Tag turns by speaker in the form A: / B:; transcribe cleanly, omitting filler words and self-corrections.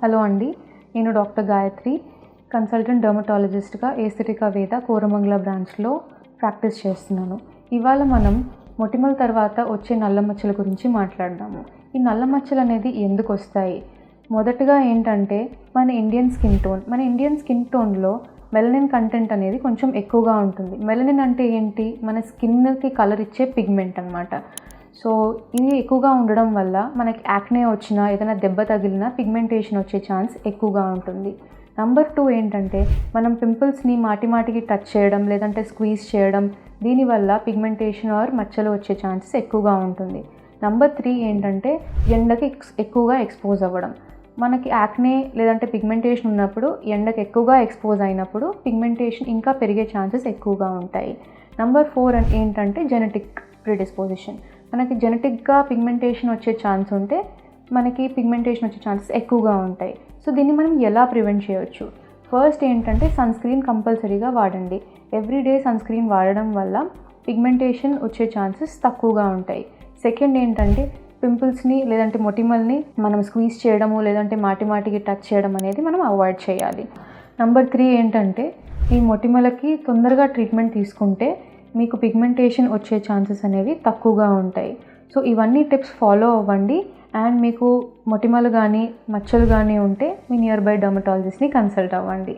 A: Hello అండి, నేను doctor Gayatri, consultant డర్మటాలజిస్ట్గా ఏస్థెటికా వేద కోరమంగళ బ్రాంచ్లో ప్రాక్టీస్ చేస్తున్నాను. ఇవాళ మనం మొటిమల తర్వాత వచ్చే నల్ల మచ్చల గురించి మాట్లాడదాము. ఈ నల్ల మచ్చలు అనేది ఎందుకు వస్తాయి? మొదటగా ఏంటంటే మన ఇండియన్ స్కిన్ టోన్లో మెలనిన్ కంటెంట్ అనేది కొంచెం ఎక్కువగా ఉంటుంది. మెలనిన్ అంటే ఏంటి? మన స్కిన్కి కలర్ ఇచ్చే పిగ్మెంట్ అన్నమాట. సో ఇది ఎక్కువగా ఉండడం వల్ల మనకి యాక్నే వచ్చినా, ఏదైనా దెబ్బ తగిలినా పిగ్మెంటేషన్ వచ్చే ఛాన్స్ ఎక్కువగా ఉంటుంది. నెంబర్ 2 ఏంటంటే మనం పింపుల్స్ని మాటికి టచ్ చేయడం, లేదంటే స్క్వీజ్ చేయడం, దీనివల్ల పిగ్మెంటేషన్ ఆర్ మచ్చలు వచ్చే ఛాన్సెస్ ఎక్కువగా ఉంటుంది. నెంబర్ 3 ఏంటంటే ఎండకి ఎక్కువగా ఎక్స్పోజ్ అవ్వడం. మనకి యాక్నే లేదంటే పిగ్మెంటేషన్ ఉన్నప్పుడు ఎండకి ఎక్కువగా ఎక్స్పోజ్ అయినప్పుడు పిగ్మెంటేషన్ ఇంకా పెరిగే ఛాన్సెస్ ఎక్కువగా ఉంటాయి. నెంబర్ 4 ఏంటంటే జెనెటిక్ ప్రిడిస్పోజిషన్. మనకి జెనెటిక్గా పిగ్మెంటేషన్ వచ్చే ఛాన్స్ ఉంటే మనకి పిగ్మెంటేషన్ వచ్చే ఛాన్సెస్ ఎక్కువగా ఉంటాయి. సో దీన్ని మనం ఎలా ప్రివెంట్ చేయవచ్చు? ఫస్ట్ ఏంటంటే సన్ స్క్రీన్ కంపల్సరీగా వాడండి. ఎవ్రీడే సన్ స్క్రీన్ వాడడం వల్ల పిగ్మెంటేషన్ వచ్చే ఛాన్సెస్ తక్కువగా ఉంటాయి. సెకండ్ ఏంటంటే పింపుల్స్ని లేదంటే మొటిమల్ని మనం స్క్వీజ్ చేయడము, లేదంటే మాటికి టచ్ చేయడం అనేది మనం అవాయిడ్ చేయాలి. నెంబర్ 3 ఏంటంటే ఈ మొటిమలకి తొందరగా ట్రీట్మెంట్ తీసుకుంటే మీకు పిగ్మెంటేషన్ వచ్చే ఛాన్సెస్ అనేవి తక్కువగా ఉంటాయి. సో ఇవన్నీ టిప్స్ ఫాలో అవ్వండి. అండ్ మీకు మొటిమలు కానీ మచ్చలు కానీ ఉంటే మీ నియర్ బై డర్మటాలజిస్ట్ని కన్సల్ట్ అవ్వండి.